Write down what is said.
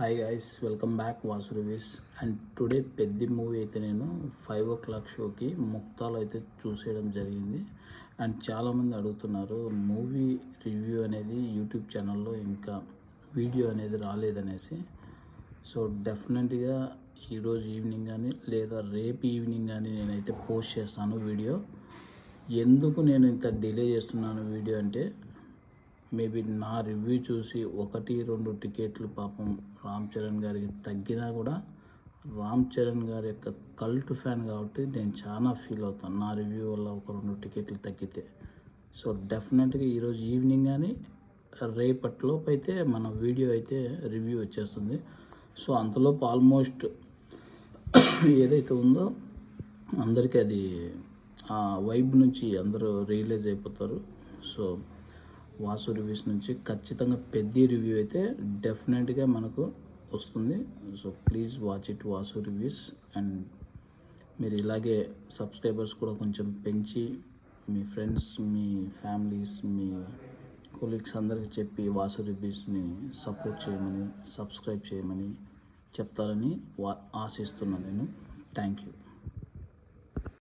Hi guys, welcome back Vasu reviews. And today పెద్ద movie అయితే నేను 5 o'clock షోకి ముక్తాలు అయితే చూసేయడం జరిగింది. అండ్ చాలామంది అడుగుతున్నారు మూవీ రివ్యూ అనేది యూట్యూబ్ ఛానల్లో ఇంకా వీడియో అనేది రాలేదనేసి. సో డెఫినెట్గా ఈరోజు ఈవినింగ్ కానీ లేదా రేపు ఈవినింగ్ కానీ నేనైతే పోస్ట్ చేస్తాను వీడియో. ఎందుకు నేను ఇంత డిలే చేస్తున్నాను వీడియో అంటే, మేబీ నా రివ్యూ చూసి 1-2 టికెట్లు పాపం రామ్ చరణ్ గారికి తగ్గినా కూడా, రామ్ చరణ్ గారి యొక్క కల్ట్ ఫ్యాన్ కాబట్టి నేను చాలా ఫీల్ అవుతాను నా రివ్యూ వల్ల 1-2 టికెట్లు తగ్గితే. సో డెఫినెట్గా ఈరోజు ఈవినింగ్ కానీ రేపటిలోపు అయితే మన వీడియో అయితే రివ్యూ వచ్చేస్తుంది. సో అంతలోపు ఆల్మోస్ట్ ఏదైతే ఉందో అందరికీ అది ఆ వైబ్ నుంచి అందరూ రియలైజ్ అయిపోతారు. సో వాసు రివ్యూస్ నుంచి ఖచ్చితంగా పెద్ద రివ్యూ అయితే డెఫినెట్గా మనకు వస్తుంది. So please watch it Vasu reviews. And మీరు ఇలాగే సబ్స్క్రైబర్స్ కూడా కొంచెం పెంచి మీ ఫ్రెండ్స్, మీ ఫ్యామిలీస్, మీ కొలీగ్స్ అందరికీ చెప్పి వాసు రివ్యూస్ని సపోర్ట్ చేయమని, సబ్స్క్రైబ్ చేయమని చెప్తారని ఆశిస్తున్నాను నేను. Thank you.